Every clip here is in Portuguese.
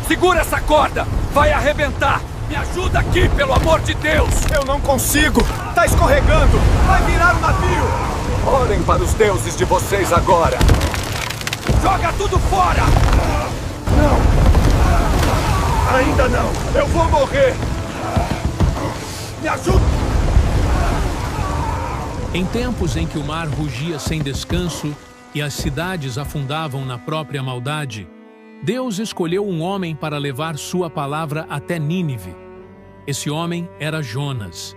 Segura essa corda! Vai arrebentar! Me ajuda aqui, pelo amor de Deus! Eu não consigo! Tá escorregando! Vai virar o navio! Orem para os deuses de vocês agora! Joga tudo fora! Não! Ainda não! Eu vou morrer! Me ajuda! Em tempos em que o mar rugia sem descanso e as cidades afundavam na própria maldade, Deus escolheu um homem para levar sua palavra até Nínive. Esse homem era Jonas.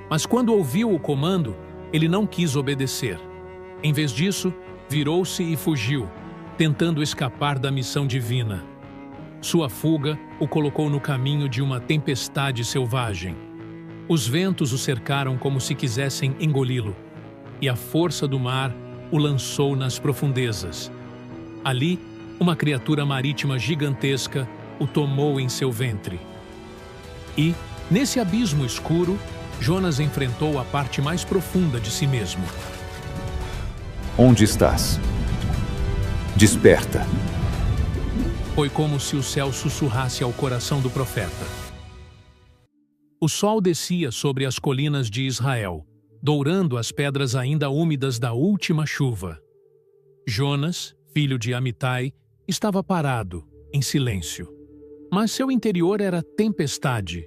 Mas quando ouviu o comando, ele não quis obedecer. Em vez disso, virou-se e fugiu, tentando escapar da missão divina. Sua fuga o colocou no caminho de uma tempestade selvagem. Os ventos o cercaram como se quisessem engoli-lo, e a força do mar o lançou nas profundezas. Ali, uma criatura marítima gigantesca o tomou em seu ventre. E, nesse abismo escuro, Jonas enfrentou a parte mais profunda de si mesmo. Onde estás? Desperta. Foi como se o céu sussurrasse ao coração do profeta. O sol descia sobre as colinas de Israel, dourando as pedras ainda úmidas da última chuva. Jonas, filho de Amitai, estava parado, em silêncio. Mas seu interior era tempestade.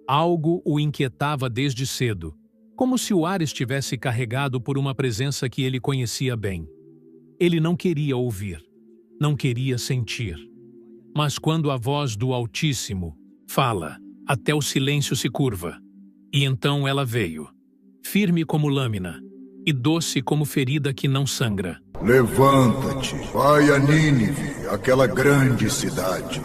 Algo o inquietava desde cedo, como se o ar estivesse carregado por uma presença que ele conhecia bem. Ele não queria ouvir, não queria sentir. Mas quando a voz do Altíssimo fala, até o silêncio se curva. E então ela veio, firme como lâmina, e doce como ferida que não sangra. Levanta-te, vai a Nínive, aquela grande cidade,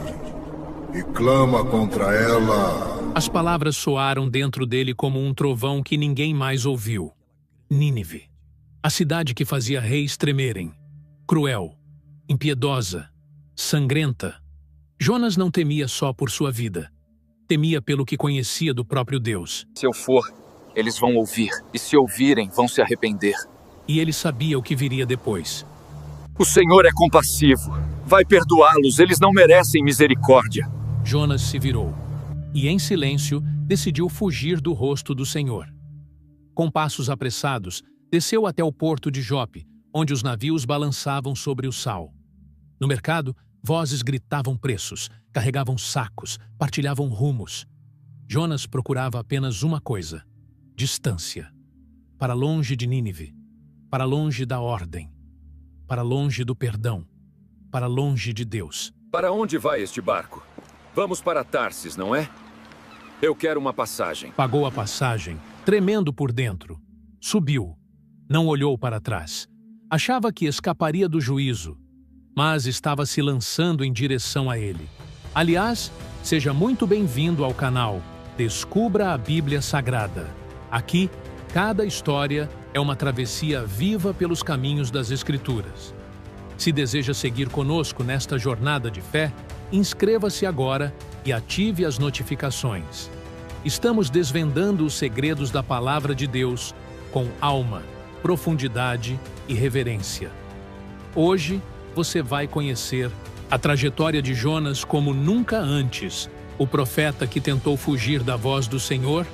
e clama contra ela. As palavras soaram dentro dele como um trovão que ninguém mais ouviu. Nínive, a cidade que fazia reis tremerem. Cruel, impiedosa, sangrenta. Jonas não temia só por sua vida. Temia pelo que conhecia do próprio Deus. Se eu for, eles vão ouvir, e se ouvirem, vão se arrepender. E ele sabia o que viria depois. O Senhor é compassivo. Vai perdoá-los, eles não merecem misericórdia. Jonas se virou, e em silêncio decidiu fugir do rosto do Senhor. Com passos apressados, desceu até o porto de Jope, onde os navios balançavam sobre o sal. No mercado, vozes gritavam preços, carregavam sacos, partilhavam rumos. Jonas procurava apenas uma coisa: distância. Para longe de Nínive, para longe da ordem, para longe do perdão, para longe de Deus. Para onde vai este barco? Vamos para Tarsis, não é? Eu quero uma passagem. Pagou a passagem, tremendo por dentro. Subiu. Não olhou para trás. Achava que escaparia do juízo, mas estava se lançando em direção a ele. Aliás, seja muito bem-vindo ao canal Descubra a Bíblia Sagrada. Aqui, cada história é uma travessia viva pelos caminhos das Escrituras. Se deseja seguir conosco nesta jornada de fé, inscreva-se agora e ative as notificações. Estamos desvendando os segredos da Palavra de Deus com alma, profundidade e reverência. Hoje, você vai conhecer a trajetória de Jonas como nunca antes, o profeta que tentou fugir da voz do Senhor,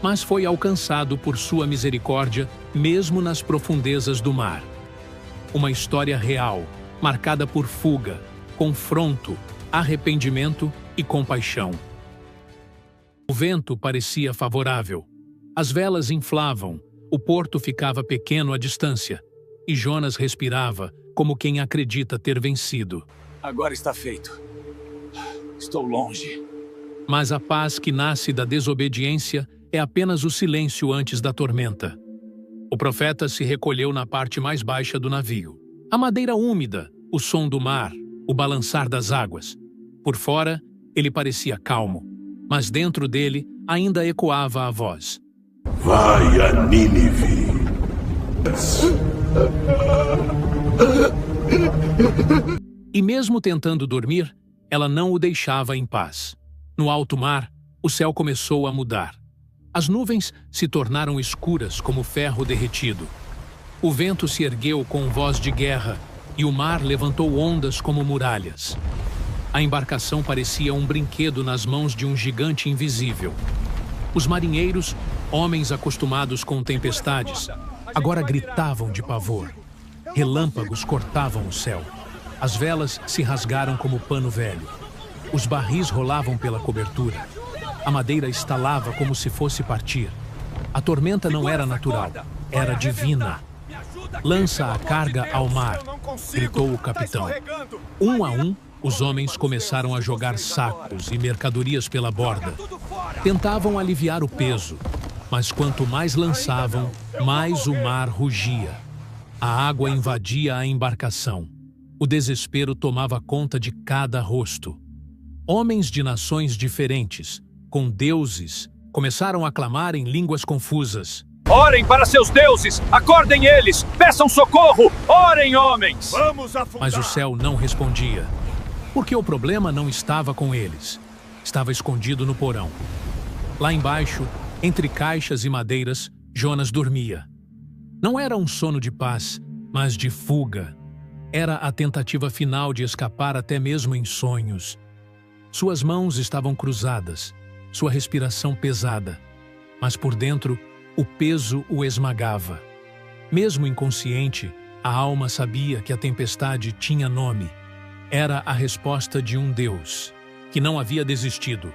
mas foi alcançado por sua misericórdia mesmo nas profundezas do mar. Uma história real, marcada por fuga, confronto, arrependimento e compaixão. O vento parecia favorável. As velas inflavam, o porto ficava pequeno à distância, e Jonas respirava como quem acredita ter vencido. Agora está feito. Estou longe. Mas a paz que nasce da desobediência é apenas o silêncio antes da tormenta. O profeta se recolheu na parte mais baixa do navio. A madeira úmida, o som do mar, o balançar das águas. Por fora, ele parecia calmo, mas dentro dele ainda ecoava a voz. Vai a Nínive. E mesmo tentando dormir, ela não o deixava em paz. No alto mar, o céu começou a mudar. As nuvens se tornaram escuras como ferro derretido. O vento se ergueu com voz de guerra e o mar levantou ondas como muralhas. A embarcação parecia um brinquedo nas mãos de um gigante invisível. Os marinheiros, homens acostumados com tempestades, agora gritavam de pavor. Relâmpagos cortavam o céu. As velas se rasgaram como pano velho. Os barris rolavam pela cobertura. A madeira estalava como se fosse partir. A tormenta não era natural, era divina. "Lança a carga ao mar", gritou o capitão. Um a um, os homens começaram a jogar sacos e mercadorias pela borda. Tentavam aliviar o peso, mas quanto mais lançavam, mais o mar rugia. A água invadia a embarcação. O desespero tomava conta de cada rosto. Homens de nações diferentes, com deuses, começaram a clamar em línguas confusas. Orem para seus deuses! Acordem eles! Peçam socorro! Orem, homens! Vamos afundar! Mas o céu não respondia. Porque o problema não estava com eles. Estava escondido no porão. Lá embaixo, entre caixas e madeiras, Jonas dormia. Não era um sono de paz, mas de fuga. Era a tentativa final de escapar até mesmo em sonhos. Suas mãos estavam cruzadas, sua respiração pesada. Mas por dentro, o peso o esmagava. Mesmo inconsciente, a alma sabia que a tempestade tinha nome. Era a resposta de um Deus, que não havia desistido.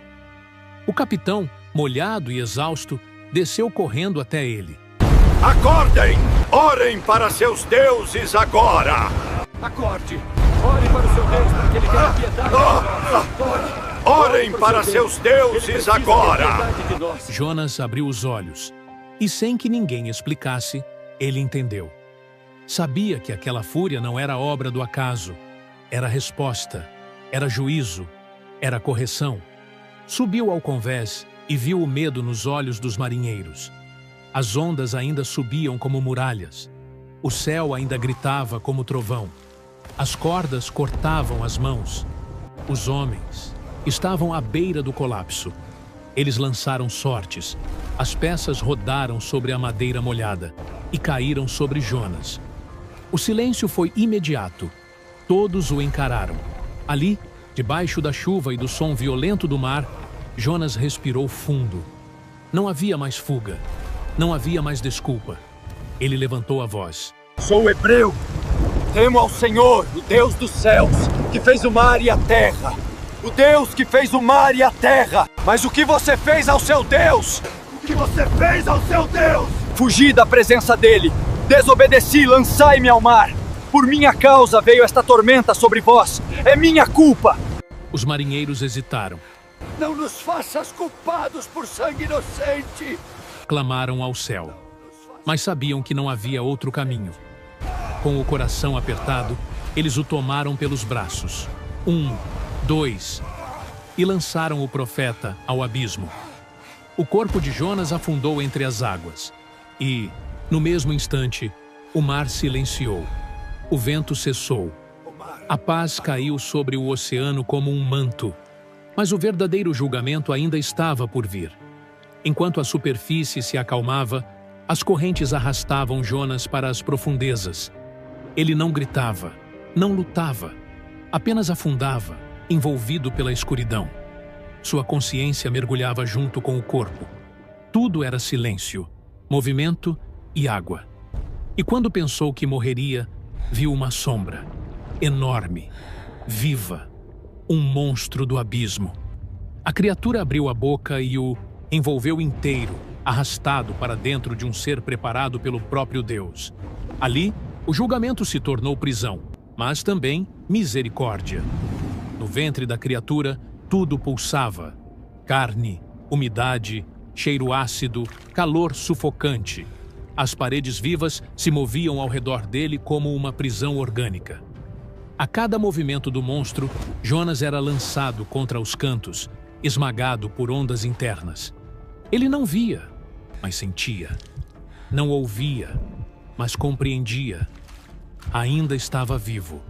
O capitão, molhado e exausto, desceu correndo até ele. Acordem! Orem para seus deuses agora! Acorde! Ore para o seu Deus, para que ele tenha piedade de nós. Orem para seus deuses agora! Jonas abriu os olhos, e sem que ninguém explicasse, ele entendeu. Sabia que aquela fúria não era obra do acaso. Era resposta, era juízo, era correção. Subiu ao convés e viu o medo nos olhos dos marinheiros. As ondas ainda subiam como muralhas. O céu ainda gritava como trovão. As cordas cortavam as mãos. Os homens estavam à beira do colapso. Eles lançaram sortes. As peças rodaram sobre a madeira molhada e caíram sobre Jonas. O silêncio foi imediato. Todos o encararam. Ali, debaixo da chuva e do som violento do mar, Jonas respirou fundo. Não havia mais fuga. Não havia mais desculpa. Ele levantou a voz. Sou hebreu. Temo ao Senhor, o Deus dos céus, que fez o mar e a terra. O Deus que fez o mar e a terra. Mas o que você fez ao seu Deus? O que você fez ao seu Deus? Fugi da presença dele. Desobedeci, lançai-me ao mar. Por minha causa veio esta tormenta sobre vós. É minha culpa. Os marinheiros hesitaram. Não nos faças culpados por sangue inocente. Clamaram ao céu. Mas sabiam que não havia outro caminho. Com o coração apertado, eles o tomaram pelos braços. 1, 2, e lançaram o profeta ao abismo. O corpo de Jonas afundou entre as águas. E, no mesmo instante, o mar silenciou. O vento cessou. A paz caiu sobre o oceano como um manto. Mas o verdadeiro julgamento ainda estava por vir. Enquanto a superfície se acalmava, as correntes arrastavam Jonas para as profundezas. Ele não gritava, não lutava, apenas afundava, envolvido pela escuridão. Sua consciência mergulhava junto com o corpo. Tudo era silêncio, movimento e água. E quando pensou que morreria, viu uma sombra, enorme, viva, um monstro do abismo. A criatura abriu a boca e o envolveu inteiro, arrastado para dentro de um ser preparado pelo próprio Deus. Ali, o julgamento se tornou prisão, mas também misericórdia. No ventre da criatura, tudo pulsava. Carne, umidade, cheiro ácido, calor sufocante. As paredes vivas se moviam ao redor dele como uma prisão orgânica. A cada movimento do monstro, Jonas era lançado contra os cantos, esmagado por ondas internas. Ele não via, mas sentia. Não ouvia, mas compreendia. Ainda estava vivo.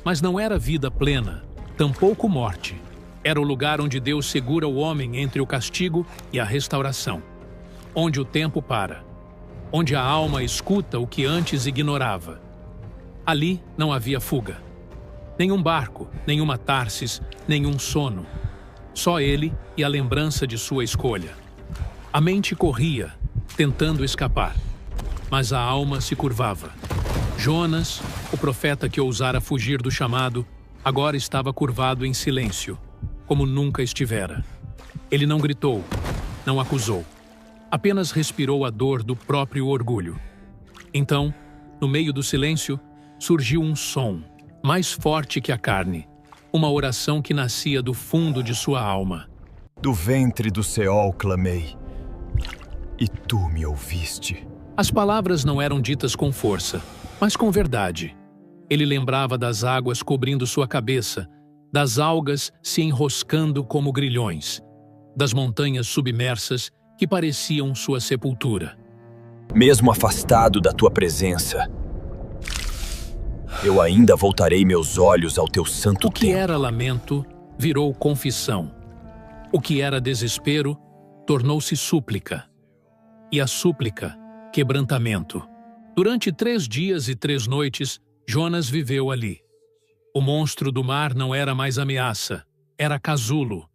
Mas não era vida plena, tampouco morte. Era o lugar onde Deus segura o homem entre o castigo e a restauração. Onde o tempo para. Onde a alma escuta o que antes ignorava. Ali não havia fuga. Nenhum barco, nenhuma Tarsis, nenhum sono. Só ele e a lembrança de sua escolha. A mente corria, tentando escapar, mas a alma se curvava. Jonas, o profeta que ousara fugir do chamado, agora estava curvado em silêncio, como nunca estivera. Ele não gritou, não acusou. Apenas respirou a dor do próprio orgulho. Então, no meio do silêncio, surgiu um som, mais forte que a carne. Uma oração que nascia do fundo de sua alma. Do ventre do Seol clamei, e tu me ouviste. As palavras não eram ditas com força, mas com verdade. Ele lembrava das águas cobrindo sua cabeça, das algas se enroscando como grilhões, das montanhas submersas que pareciam sua sepultura. Mesmo afastado da tua presença, eu ainda voltarei meus olhos ao teu santo templo. O que era lamento virou confissão. O que era desespero tornou-se súplica. E a súplica, quebrantamento. Durante 3 dias e 3 noites, Jonas viveu ali. O monstro do mar não era mais ameaça, era casulo.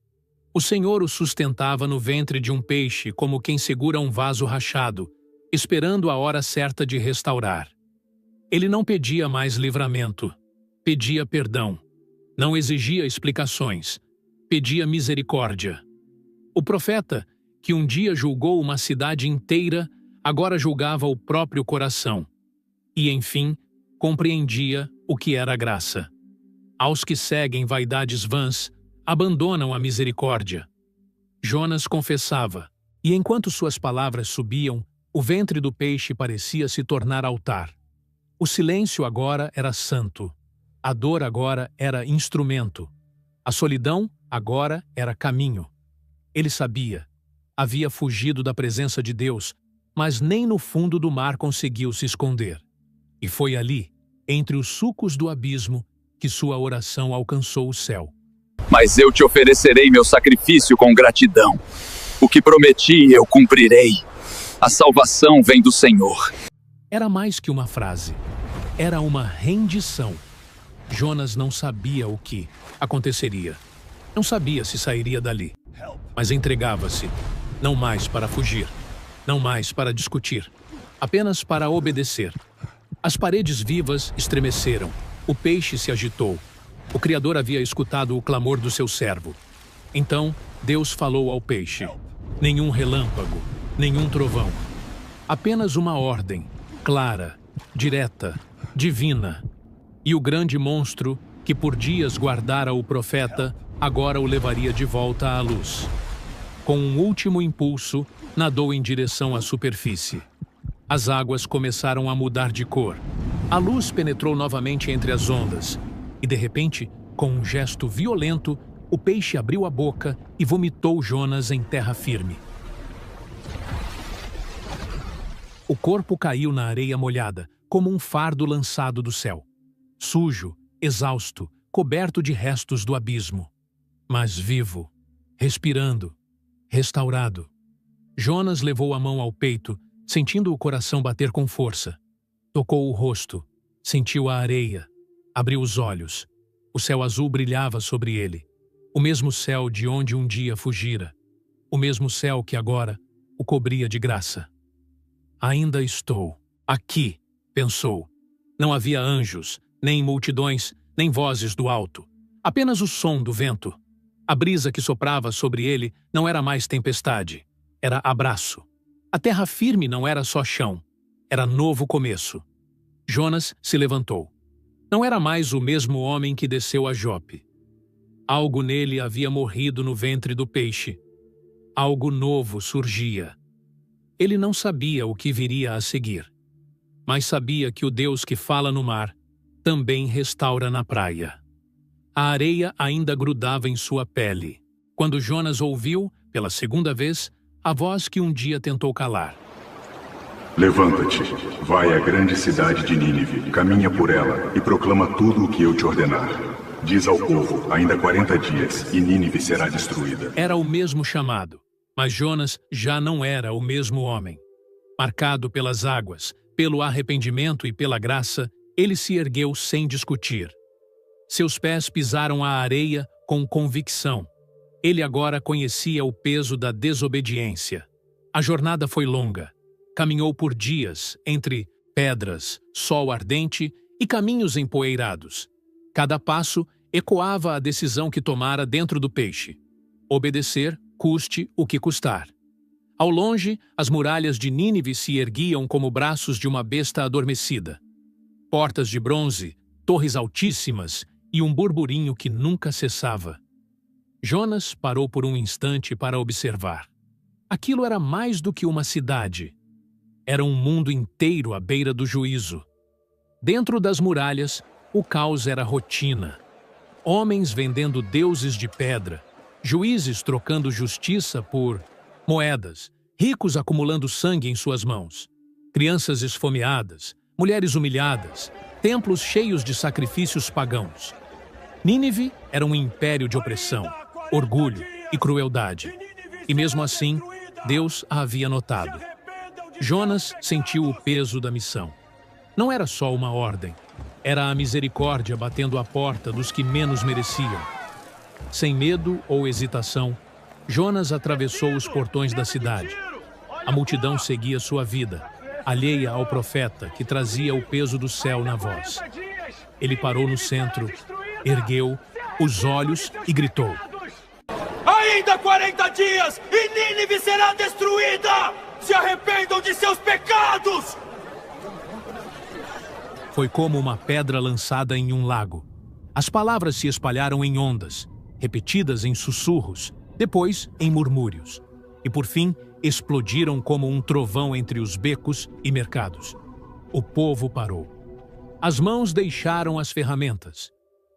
O Senhor o sustentava no ventre de um peixe como quem segura um vaso rachado, esperando a hora certa de restaurar. Ele não pedia mais livramento, pedia perdão. Não exigia explicações, pedia misericórdia. O profeta, que um dia julgou uma cidade inteira, agora julgava o próprio coração. E, enfim, compreendia o que era graça. Aos que seguem vaidades vãs, abandonam a misericórdia. Jonas confessava, e enquanto suas palavras subiam, o ventre do peixe parecia se tornar altar. O silêncio agora era santo. A dor agora era instrumento. A solidão agora era caminho. Ele sabia. Havia fugido da presença de Deus, mas nem no fundo do mar conseguiu se esconder. E foi ali, entre os sulcos do abismo, que sua oração alcançou o céu. Mas eu te oferecerei meu sacrifício com gratidão. O que prometi, eu cumprirei. A salvação vem do Senhor. Era mais que uma frase. Era uma rendição. Jonas não sabia o que aconteceria. Não sabia se sairia dali. Mas entregava-se, não mais para fugir, não mais para discutir, apenas para obedecer. As paredes vivas estremeceram. O peixe se agitou. O Criador havia escutado o clamor do seu servo. Então, Deus falou ao peixe. Nenhum relâmpago, nenhum trovão. Apenas uma ordem, clara, direta, divina. E o grande monstro, que por dias guardara o profeta, agora o levaria de volta à luz. Com um último impulso, nadou em direção à superfície. As águas começaram a mudar de cor. A luz penetrou novamente entre as ondas. E, de repente, com um gesto violento, o peixe abriu a boca e vomitou Jonas em terra firme. O corpo caiu na areia molhada, como um fardo lançado do céu. Sujo, exausto, coberto de restos do abismo. Mas vivo, respirando, restaurado. Jonas levou a mão ao peito, sentindo o coração bater com força. Tocou o rosto, sentiu a areia, abriu os olhos. O céu azul brilhava sobre ele. O mesmo céu de onde um dia fugira. O mesmo céu que agora o cobria de graça. Ainda estou aqui, pensou. Não havia anjos, nem multidões, nem vozes do alto. Apenas o som do vento. A brisa que soprava sobre ele não era mais tempestade. Era abraço. A terra firme não era só chão. Era novo começo. Jonas se levantou. Não era mais o mesmo homem que desceu a Jope. Algo nele havia morrido no ventre do peixe. Algo novo surgia. Ele não sabia o que viria a seguir, mas sabia que o Deus que fala no mar também restaura na praia. A areia ainda grudava em sua pele, quando Jonas ouviu, pela segunda vez, a voz que um dia tentou calar. Levanta-te, vai à grande cidade de Nínive, caminha por ela e proclama tudo o que eu te ordenar. Diz ao povo, ainda 40 dias, e Nínive será destruída. Era o mesmo chamado, mas Jonas já não era o mesmo homem. Marcado pelas águas, pelo arrependimento e pela graça, ele se ergueu sem discutir. Seus pés pisaram a areia com convicção. Ele agora conhecia o peso da desobediência. A jornada foi longa. Caminhou por dias, entre pedras, sol ardente e caminhos empoeirados. Cada passo ecoava a decisão que tomara dentro do peixe. Obedecer, custe o que custar. Ao longe, as muralhas de Nínive se erguiam como braços de uma besta adormecida. Portas de bronze, torres altíssimas e um burburinho que nunca cessava. Jonas parou por um instante para observar. Aquilo era mais do que uma cidade. Era um mundo inteiro à beira do juízo. Dentro das muralhas, o caos era rotina. Homens vendendo deuses de pedra, juízes trocando justiça por moedas, ricos acumulando sangue em suas mãos, crianças esfomeadas, mulheres humilhadas, templos cheios de sacrifícios pagãos. Nínive era um império de opressão, orgulho e crueldade. E mesmo assim, Deus a havia notado. Jonas sentiu o peso da missão. Não era só uma ordem, era a misericórdia batendo à porta dos que menos mereciam. Sem medo ou hesitação, Jonas atravessou os portões da cidade. A multidão seguia sua vida, alheia ao profeta que trazia o peso do céu na voz. Ele parou no centro, ergueu os olhos e gritou: Ainda 40 dias e Nínive será destruída! Se arrependam de seus pecados! Foi como uma pedra lançada em um lago. As palavras se espalharam em ondas, repetidas em sussurros, depois em murmúrios. E por fim, explodiram como um trovão entre os becos e mercados. O povo parou. As mãos deixaram as ferramentas.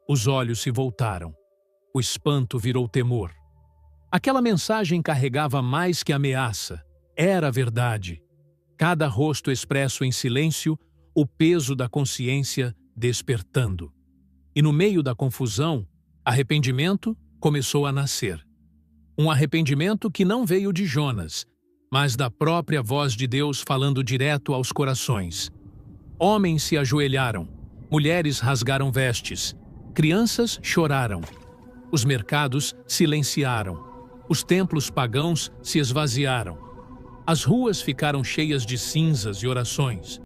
Os olhos se voltaram. O espanto virou temor. Aquela mensagem carregava mais que ameaça. Era a verdade. Cada rosto expresso em silêncio, o peso da consciência despertando. E no meio da confusão, arrependimento começou a nascer. Um arrependimento que não veio de Jonas, mas da própria voz de Deus falando direto aos corações. Homens se ajoelharam, mulheres rasgaram vestes, crianças choraram. Os mercados silenciaram, os templos pagãos se esvaziaram. As ruas ficaram cheias de cinzas e orações.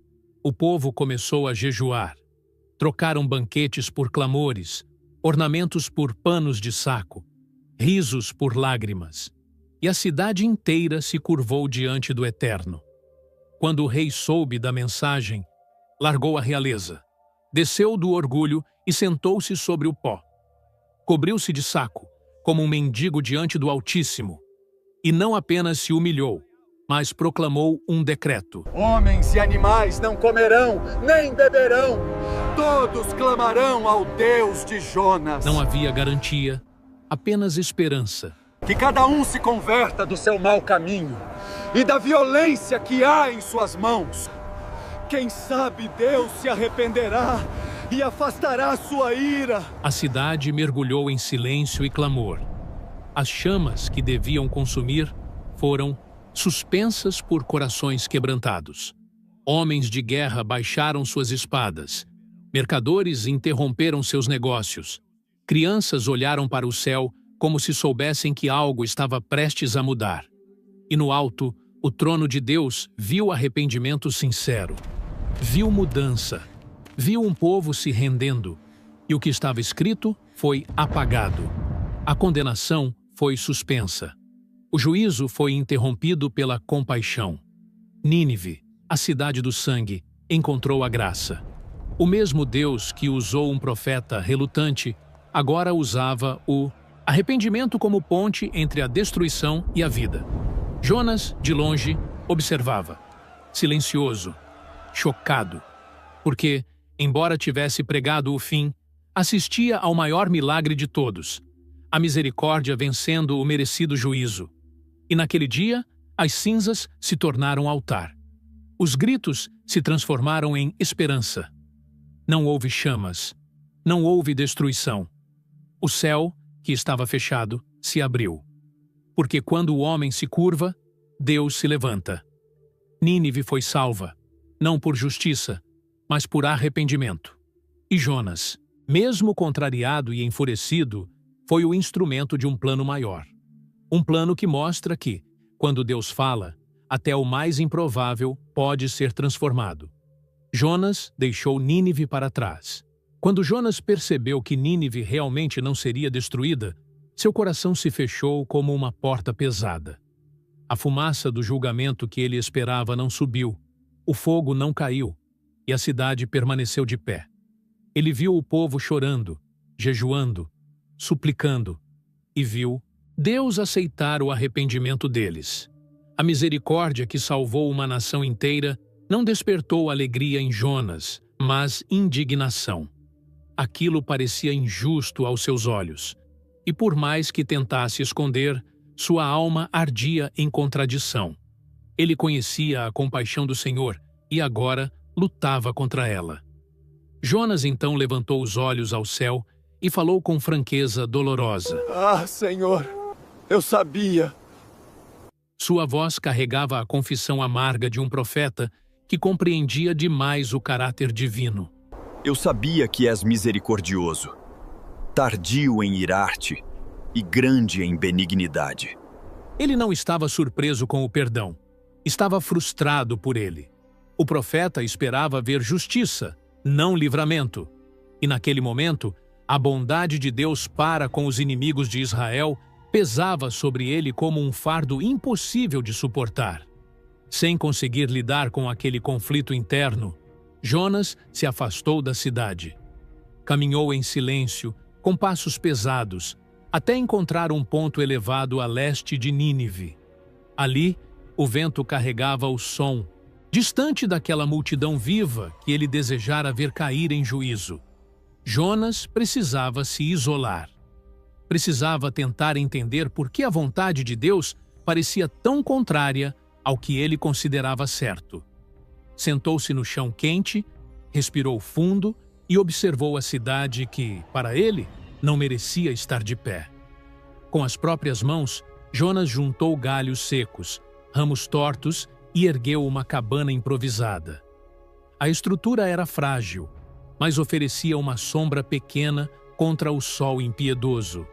O povo começou a jejuar. Trocaram banquetes por clamores, ornamentos por panos de saco, risos por lágrimas. E a cidade inteira se curvou diante do Eterno. Quando o rei soube da mensagem, largou a realeza, desceu do orgulho e sentou-se sobre o pó. Cobriu-se de saco, como um mendigo diante do Altíssimo. E não apenas se humilhou, mas proclamou um decreto. Homens e animais não comerão, nem beberão. Todos clamarão ao Deus de Jonas. Não havia garantia, apenas esperança. Que cada um se converta do seu mau caminho e da violência que há em suas mãos. Quem sabe Deus se arrependerá e afastará sua ira. A cidade mergulhou em silêncio e clamor. As chamas que deviam consumir foram suspensas por corações quebrantados. Homens de guerra baixaram suas espadas. Mercadores interromperam seus negócios. Crianças olharam para o céu como se soubessem que algo estava prestes a mudar. E no alto, o trono de Deus viu arrependimento sincero. Viu mudança. Viu um povo se rendendo. E o que estava escrito foi apagado. A condenação foi suspensa. O juízo foi interrompido pela compaixão. Nínive, a cidade do sangue, encontrou a graça. O mesmo Deus que usou um profeta relutante, agora usava o arrependimento como ponte entre a destruição e a vida. Jonas, de longe, observava, silencioso, chocado, porque, embora tivesse pregado o fim, assistia ao maior milagre de todos, a misericórdia vencendo o merecido juízo. E naquele dia, as cinzas se tornaram altar. Os gritos se transformaram em esperança. Não houve chamas, não houve destruição. O céu, que estava fechado, se abriu. Porque quando o homem se curva, Deus se levanta. Nínive foi salva, não por justiça, mas por arrependimento. E Jonas, mesmo contrariado e enfurecido, foi o instrumento de um plano maior. Um plano que mostra que, quando Deus fala, até o mais improvável pode ser transformado. Jonas deixou Nínive para trás. Quando Jonas percebeu que Nínive realmente não seria destruída, seu coração se fechou como uma porta pesada. A fumaça do julgamento que ele esperava não subiu, o fogo não caiu, e a cidade permaneceu de pé. Ele viu o povo chorando, jejuando, suplicando, e viu Deus aceitar o arrependimento deles. A misericórdia que salvou uma nação inteira não despertou alegria em Jonas, mas indignação. Aquilo parecia injusto aos seus olhos, e por mais que tentasse esconder, sua alma ardia em contradição. Ele conhecia a compaixão do Senhor e agora lutava contra ela. Jonas então levantou os olhos ao céu e falou com franqueza dolorosa. Ah, Senhor, eu sabia. Sua voz carregava a confissão amarga de um profeta que compreendia demais o caráter divino. Eu sabia que és misericordioso, tardio em irar-te e grande em benignidade. Ele não estava surpreso com o perdão. Estava frustrado por ele. O profeta esperava ver justiça, não livramento. E naquele momento, a bondade de Deus para com os inimigos de Israel pesava sobre ele como um fardo impossível de suportar. Sem conseguir lidar com aquele conflito interno, Jonas se afastou da cidade. Caminhou em silêncio, com passos pesados, até encontrar um ponto elevado a leste de Nínive. Ali, o vento carregava o som, distante daquela multidão viva que ele desejara ver cair em juízo. Jonas precisava se isolar. Precisava tentar entender por que a vontade de Deus parecia tão contrária ao que ele considerava certo. Sentou-se no chão quente, respirou fundo e observou a cidade que, para ele, não merecia estar de pé. Com as próprias mãos, Jonas juntou galhos secos, ramos tortos e ergueu uma cabana improvisada. A estrutura era frágil, mas oferecia uma sombra pequena contra o sol impiedoso.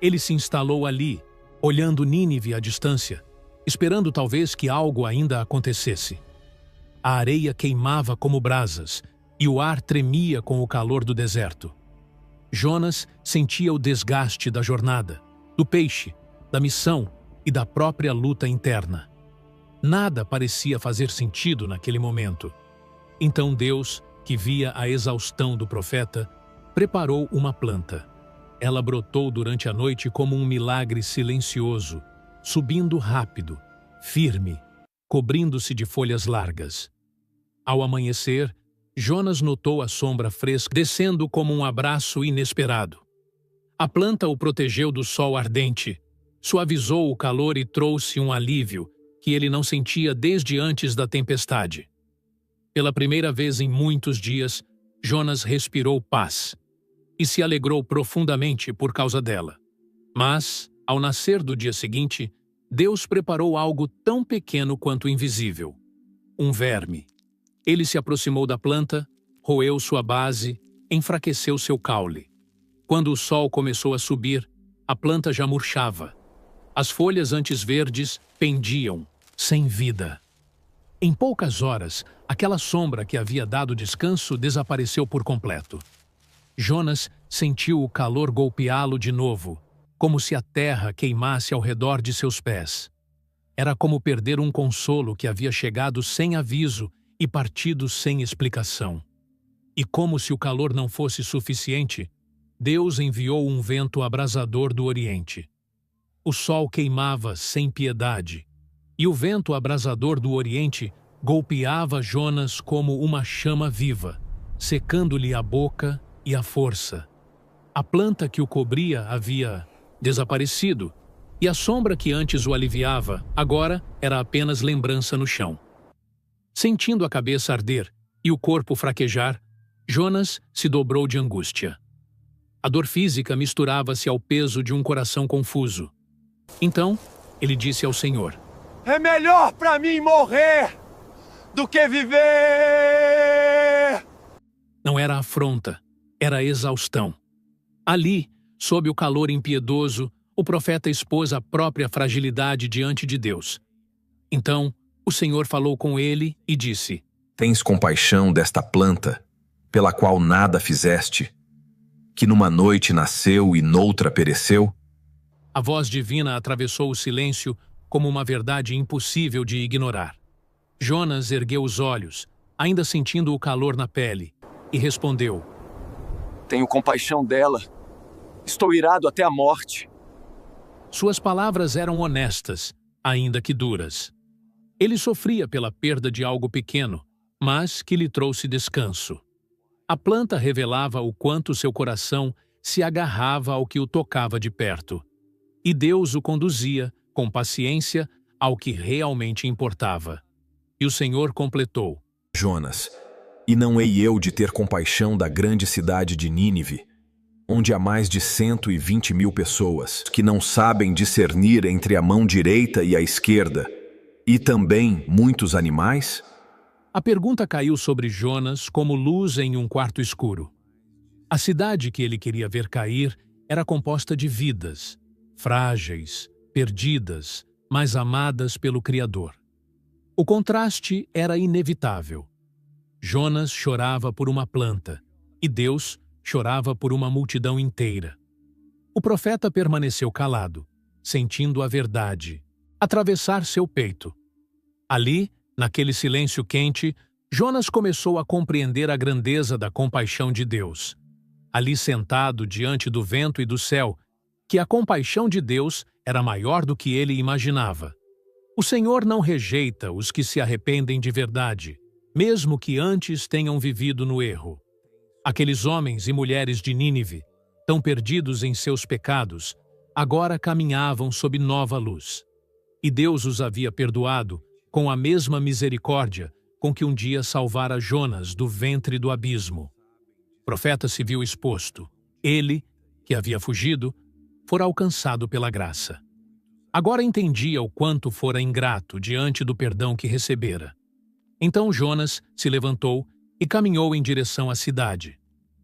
Ele se instalou ali, olhando Nínive à distância, esperando talvez que algo ainda acontecesse. A areia queimava como brasas e o ar tremia com o calor do deserto. Jonas sentia o desgaste da jornada, do peixe, da missão e da própria luta interna. Nada parecia fazer sentido naquele momento. Então Deus, que via a exaustão do profeta, preparou uma planta. Ela brotou durante a noite como um milagre silencioso, subindo rápido, firme, cobrindo-se de folhas largas. Ao amanhecer, Jonas notou a sombra fresca descendo como um abraço inesperado. A planta o protegeu do sol ardente, suavizou o calor e trouxe um alívio que ele não sentia desde antes da tempestade. Pela primeira vez em muitos dias, Jonas respirou paz e se alegrou profundamente por causa dela. Mas, ao nascer do dia seguinte, Deus preparou algo tão pequeno quanto invisível: um verme. Ele se aproximou da planta, roeu sua base, enfraqueceu seu caule. Quando o sol começou a subir, a planta já murchava. As folhas antes verdes pendiam, sem vida. Em poucas horas, aquela sombra que havia dado descanso desapareceu por completo. Jonas sentiu o calor golpeá-lo de novo, como se a terra queimasse ao redor de seus pés. Era como perder um consolo que havia chegado sem aviso e partido sem explicação. E como se o calor não fosse suficiente, Deus enviou um vento abrasador do Oriente. O sol queimava sem piedade, e o vento abrasador do Oriente golpeava Jonas como uma chama viva, secando-lhe a boca e a força. A planta que o cobria havia desaparecido, e a sombra que antes o aliviava agora era apenas lembrança no chão. Sentindo a cabeça arder e o corpo fraquejar, Jonas se dobrou de angústia. A dor física misturava-se ao peso de um coração confuso. Então, ele disse ao Senhor: É melhor para mim morrer do que viver! Não era afronta, era exaustão. Ali, sob o calor impiedoso, o profeta expôs a própria fragilidade diante de Deus. Então, o Senhor falou com ele e disse: Tens compaixão desta planta, pela qual nada fizeste, que numa noite nasceu e noutra pereceu? A voz divina atravessou o silêncio como uma verdade impossível de ignorar. Jonas ergueu os olhos, ainda sentindo o calor na pele, e respondeu: Tenho compaixão dela. Estou irado até a morte. Suas palavras eram honestas, ainda que duras. Ele sofria pela perda de algo pequeno, mas que lhe trouxe descanso. A planta revelava o quanto seu coração se agarrava ao que o tocava de perto. E Deus o conduzia, com paciência, ao que realmente importava. E o Senhor completou: Jonas, e não hei eu de ter compaixão da grande cidade de Nínive, onde há mais de 120.000 pessoas que não sabem discernir entre a mão direita e a esquerda, e também muitos animais? A pergunta caiu sobre Jonas como luz em um quarto escuro. A cidade que ele queria ver cair era composta de vidas, frágeis, perdidas, mas amadas pelo Criador. O contraste era inevitável. Jonas chorava por uma planta, e Deus chorava por uma multidão inteira. O profeta permaneceu calado, sentindo a verdade atravessar seu peito. Ali, naquele silêncio quente, Jonas começou a compreender a grandeza da compaixão de Deus. Ali sentado diante do vento e do céu, que a compaixão de Deus era maior do que ele imaginava. O Senhor não rejeita os que se arrependem de verdade, mesmo que antes tenham vivido no erro. Aqueles homens e mulheres de Nínive, tão perdidos em seus pecados, agora caminhavam sob nova luz. E Deus os havia perdoado com a mesma misericórdia com que um dia salvara Jonas do ventre do abismo. O profeta se viu exposto. Ele, que havia fugido, fora alcançado pela graça. Agora entendia o quanto fora ingrato diante do perdão que recebera. Então Jonas se levantou e caminhou em direção à cidade.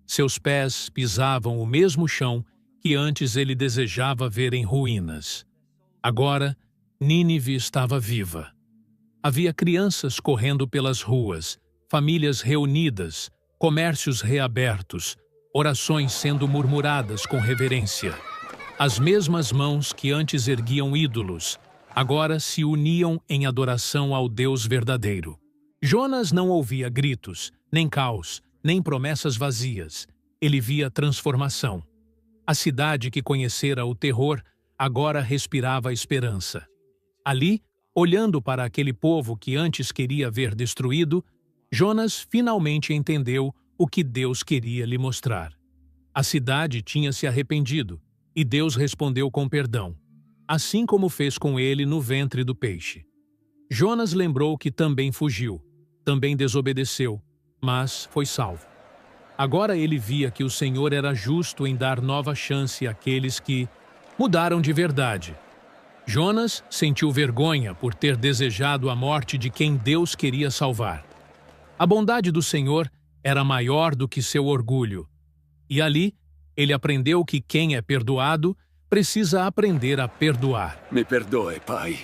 Seus pés pisavam o mesmo chão que antes ele desejava ver em ruínas. Agora, Nínive estava viva. Havia crianças correndo pelas ruas, famílias reunidas, comércios reabertos, orações sendo murmuradas com reverência. As mesmas mãos que antes erguiam ídolos, agora se uniam em adoração ao Deus verdadeiro. Jonas não ouvia gritos, nem caos, nem promessas vazias. Ele via transformação. A cidade que conhecera o terror agora respirava a esperança. Ali, olhando para aquele povo que antes queria ver destruído, Jonas finalmente entendeu o que Deus queria lhe mostrar. A cidade tinha se arrependido, e Deus respondeu com perdão, assim como fez com ele no ventre do peixe. Jonas lembrou que também fugiu, também desobedeceu, mas foi salvo. Agora ele via que o Senhor era justo em dar nova chance àqueles que mudaram de verdade. Jonas sentiu vergonha por ter desejado a morte de quem Deus queria salvar. A bondade do Senhor era maior do que seu orgulho. E ali, ele aprendeu que quem é perdoado precisa aprender a perdoar. Me perdoe, Pai.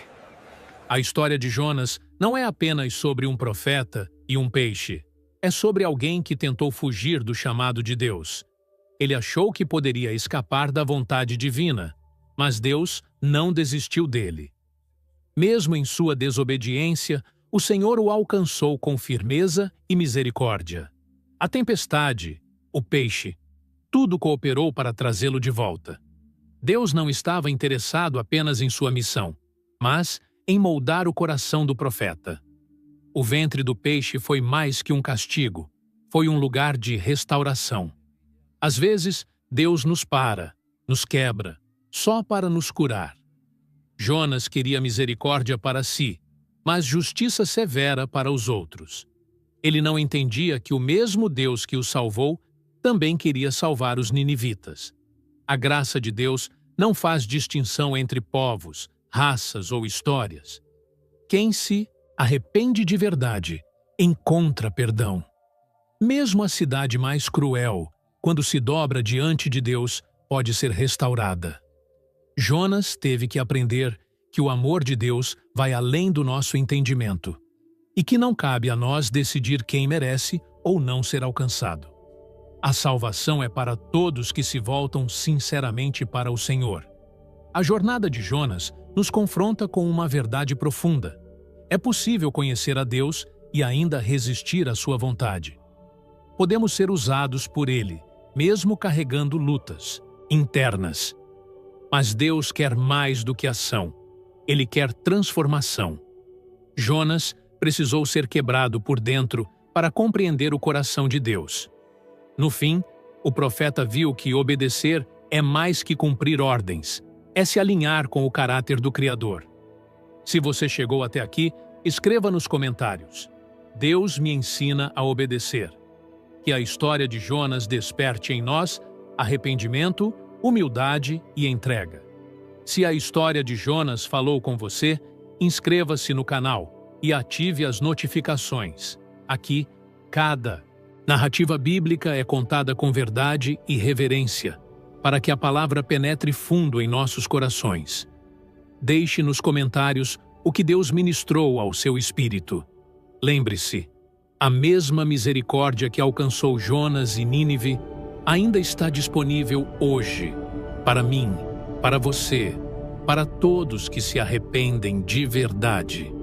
A história de Jonas não é apenas sobre um profeta e um peixe. É sobre alguém que tentou fugir do chamado de Deus. Ele achou que poderia escapar da vontade divina, mas Deus não desistiu dele. Mesmo em sua desobediência, o Senhor o alcançou com firmeza e misericórdia. A tempestade, o peixe, tudo cooperou para trazê-lo de volta. Deus não estava interessado apenas em sua missão, mas em moldar o coração do profeta. O ventre do peixe foi mais que um castigo, foi um lugar de restauração. Às vezes, Deus nos para, nos quebra, só para nos curar. Jonas queria misericórdia para si, mas justiça severa para os outros. Ele não entendia que o mesmo Deus que o salvou também queria salvar os ninivitas. A graça de Deus não faz distinção entre povos, raças ou histórias. Quem se arrepende de verdade encontra perdão. Mesmo a cidade mais cruel quando se dobra diante de Deus, pode ser restaurada. Jonas teve que aprender que o amor de Deus vai além do nosso entendimento e que não cabe a nós decidir quem merece ou não ser alcançado. A salvação é para todos que se voltam sinceramente para o Senhor. A jornada de Jonas nos confronta com uma verdade profunda. É possível conhecer a Deus e ainda resistir à sua vontade. Podemos ser usados por Ele, mesmo carregando lutas internas. Mas Deus quer mais do que ação. Ele quer transformação. Jonas precisou ser quebrado por dentro para compreender o coração de Deus. No fim, o profeta viu que obedecer é mais que cumprir ordens, é se alinhar com o caráter do Criador. Se você chegou até aqui, escreva nos comentários: Deus me ensina a obedecer. Que a história de Jonas desperte em nós arrependimento, humildade e entrega. Se a história de Jonas falou com você, inscreva-se no canal e ative as notificações. Aqui, cada narrativa bíblica é contada com verdade e reverência, para que a palavra penetre fundo em nossos corações. Deixe nos comentários o que Deus ministrou ao seu espírito. Lembre-se, a mesma misericórdia que alcançou Jonas e Nínive ainda está disponível hoje, para mim, para você, para todos que se arrependem de verdade.